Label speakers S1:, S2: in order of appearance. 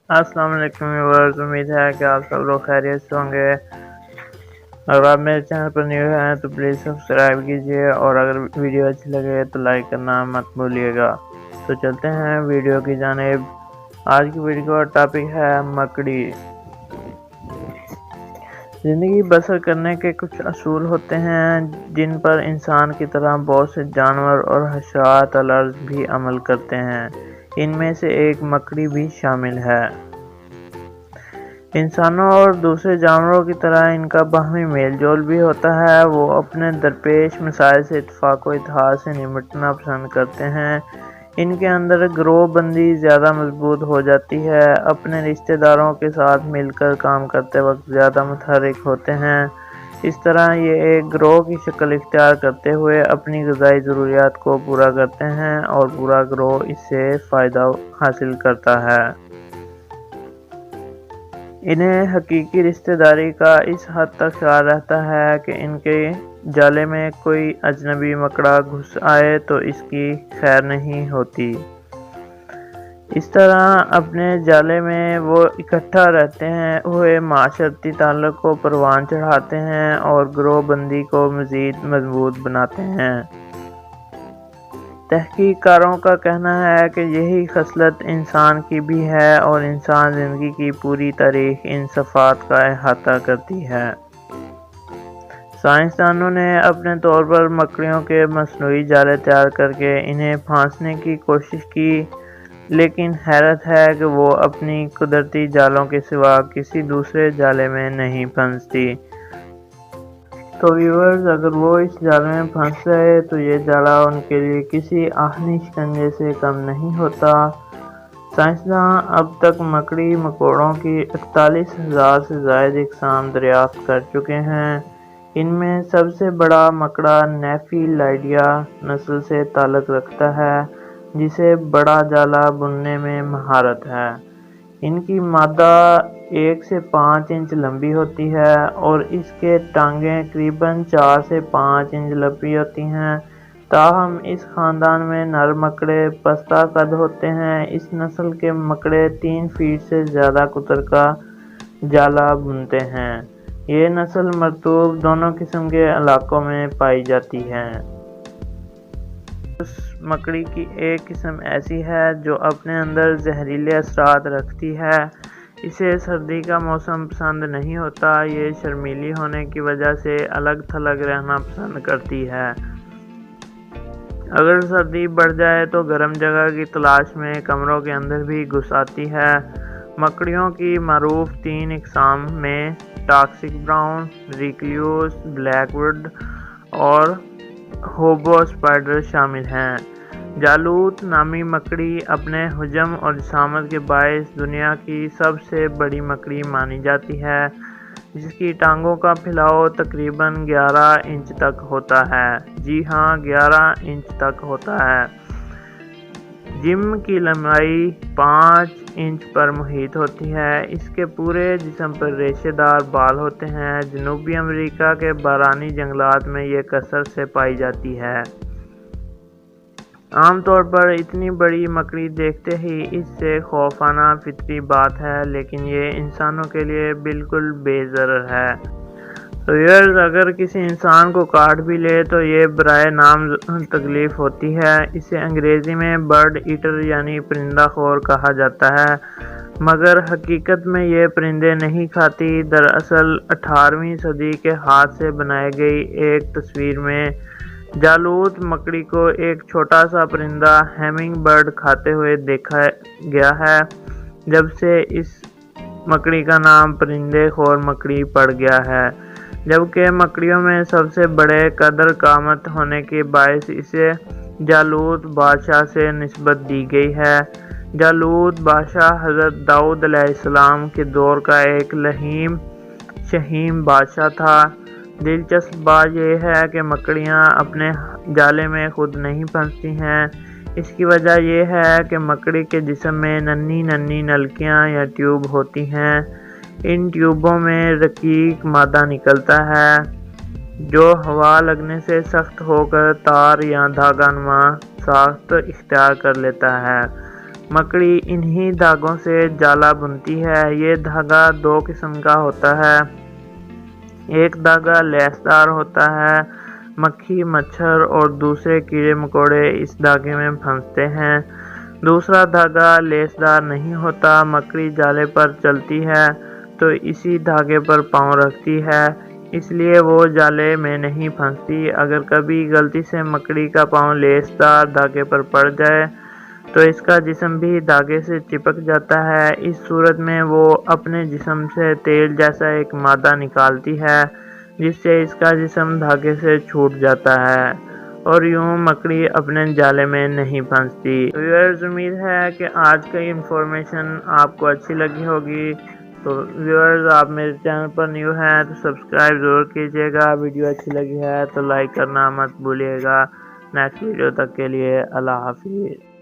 S1: السلام علیکم ویورز، امید ہے کہ آپ سب لوگ خیریت سے ہوں گے۔ اگر آپ میرے چینل پر نیو ہیں تو پلیز سبسکرائب کیجیے، اور اگر ویڈیو اچھی لگے تو لائک کرنا مت بھولیے گا۔ تو چلتے ہیں ویڈیو کی جانب۔ آج کی ویڈیو کا ٹاپک ہے مکڑی۔ زندگی بسر کرنے کے کچھ اصول ہوتے ہیں جن پر انسان کی طرح بہت سے جانور اور حشرات الارض بھی عمل کرتے ہیں۔ ان میں سے ایک مکڑی بھی شامل ہے۔ انسانوں اور دوسرے جانوروں کی طرح ان کا باہمی میل جول بھی ہوتا ہے۔ وہ اپنے درپیش مسائل سے اتفاق و اتحاد سے نمٹنا پسند کرتے ہیں۔ ان کے اندر گروہ بندی زیادہ مضبوط ہو جاتی ہے۔ اپنے رشتہ داروں کے ساتھ مل کر کام کرتے وقت زیادہ متحرک ہوتے ہیں۔ اس طرح یہ ایک گروہ کی شکل اختیار کرتے ہوئے اپنی غذائی ضروریات کو پورا کرتے ہیں، اور پورا گروہ اس سے فائدہ حاصل کرتا ہے۔ انہیں حقیقی رشتہ داری کا اس حد تک خیال رہتا ہے کہ ان کے جالے میں کوئی اجنبی مکڑا گھس آئے تو اس کی خیر نہیں ہوتی۔ اس طرح اپنے جالے میں وہ اکٹھا رہتے ہوئے معاشرتی تعلق کو پروان چڑھاتے ہیں اور گروہ بندی کو مزید مضبوط بناتے ہیں۔ تحقیق کاروں کا کہنا ہے کہ یہی خصلت انسان کی بھی ہے، اور انسان زندگی کی پوری تاریخ ان صفات کا احاطہ کرتی ہے۔ سائنسدانوں نے اپنے طور پر مکڑیوں کے مصنوعی جالے تیار کرکے انہیں پھانسنے کی کوشش کی، لیکن حیرت ہے کہ وہ اپنی قدرتی جالوں کے سوا کسی دوسرے جالے میں نہیں پھنستی۔ تو ویورز، اگر وہ اس جالے میں پھنس گئے تو یہ جالا ان کے لیے کسی آہنی شکنجے سے کم نہیں ہوتا۔ سائنسداں اب تک مکڑی مکوڑوں کی 48,000 سے زائد اقسام دریافت کر چکے ہیں۔ ان میں سب سے بڑا مکڑا نیفی لائیڈیا نسل سے تعلق رکھتا ہے، جسے بڑا جالا بننے میں مہارت ہے۔ ان کی مادہ 1 سے 5 انچ لمبی ہوتی ہے، اور اس کے ٹانگیں تقریباً 4 سے 5 انچ لمبی ہوتی ہیں۔ تاہم اس خاندان میں نر مکڑے پستہ قد ہوتے ہیں۔ اس نسل کے مکڑے 3 فیٹ سے زیادہ قطر کا جالا بنتے ہیں۔ یہ نسل مرطوب دونوں قسم کے علاقوں میں پائی جاتی ہے۔ اس مکڑی کی ایک قسم ایسی ہے جو اپنے اندر زہریلے اثرات رکھتی ہے۔ اسے سردی کا موسم پسند نہیں ہوتا۔ یہ شرمیلی ہونے کی وجہ سے الگ تھلگ رہنا پسند کرتی ہے۔ اگر سردی بڑھ جائے تو گرم جگہ کی تلاش میں کمروں کے اندر بھی گھس آتی ہے۔ مکڑیوں کی معروف 3 اقسام میں ٹاکسک براؤن، ریکلیوس، بلیک وڈ اور ہوبو اسپائڈر شامل ہیں۔ جالوت نامی مکڑی اپنے حجم اور جسامت کے باعث دنیا کی سب سے بڑی مکڑی مانی جاتی ہے، جس کی ٹانگوں کا پھیلاؤ تقریباً 11 انچ تک ہوتا ہے۔ جی ہاں، 11 انچ تک ہوتا ہے۔ جسم کی لمبائی 5 انچ پر محیط ہوتی ہے۔ اس کے پورے جسم پر ریشے دار بال ہوتے ہیں۔ جنوبی امریکہ کے بارانی جنگلات میں یہ کثرت سے پائی جاتی ہے۔ عام طور پر اتنی بڑی مکڑی دیکھتے ہی اس سے خوف آنا فطری بات ہے، لیکن یہ انسانوں کے لیے بالکل بے ضرر ہے۔ ویورز، اگر کسی انسان کو کاٹ بھی لے تو یہ برائے نام تکلیف ہوتی ہے۔ اسے انگریزی میں برڈ ایٹر یعنی پرندہ خور کہا جاتا ہے، مگر حقیقت میں یہ پرندے نہیں کھاتی۔ دراصل 18ویں صدی کے ہاتھ سے بنائی گئی ایک تصویر میں جالوت مکڑی کو ایک چھوٹا سا پرندہ ہیمنگ برڈ کھاتے ہوئے دیکھا گیا ہے، جب سے اس مکڑی کا نام پرندے خور مکڑی پڑ گیا ہے، جبکہ مکڑیوں میں سب سے بڑے قدر قامت ہونے کے باعث اسے جالوت بادشاہ سے نسبت دی گئی ہے۔ جالوت بادشاہ حضرت داؤد علیہ السلام کے دور کا ایک لئیم شہیم بادشاہ تھا۔ دلچسپ بات یہ ہے کہ مکڑیاں اپنے جالے میں خود نہیں پھنستی ہیں۔ اس کی وجہ یہ ہے کہ مکڑی کے جسم میں ننھی ننھی نلکیاں یا ٹیوب ہوتی ہیں۔ ان ٹیوبوں میں رقیق مادہ نکلتا ہے جو ہوا لگنے سے سخت ہو کر تار یا دھاگہ نما ساخت اختیار کر لیتا ہے۔ مکڑی انہی دھاگوں سے جالا بنتی ہے۔ یہ دھاگا دو قسم کا ہوتا ہے، ایک دھاگا لیسدار ہوتا ہے، مکھی مچھر اور دوسرے کیڑے مکوڑے اس دھاگے میں پھنستے ہیں۔ دوسرا دھاگا لیسدار نہیں ہوتا، مکڑی جالے پر چلتی ہے تو اسی دھاگے پر پاؤں رکھتی ہے، اس لیے وہ جالے میں نہیں پھنستی۔ اگر کبھی غلطی سے مکڑی کا پاؤں لیسدار دھاگے پر پڑ جائے تو اس کا جسم بھی دھاگے سے چپک جاتا ہے۔ اس صورت میں وہ اپنے جسم سے تیل جیسا ایک مادہ نکالتی ہے جس سے اس کا جسم دھاگے سے چھوٹ جاتا ہے اور یوں مکڑی اپنے جالے میں نہیں پھنستی۔ ویورز، امید ہے کہ آج کی انفارمیشن آپ کو اچھی لگی ہوگی۔ تو ویورز، آپ میرے چینل پر نیو ہیں تو سبسکرائب ضرور کیجیے گا، ویڈیو اچھی لگی ہے تو لائک کرنا مت بھولیے گا۔ نیکسٹ ویڈیو تک کے لیے اللہ حافظ۔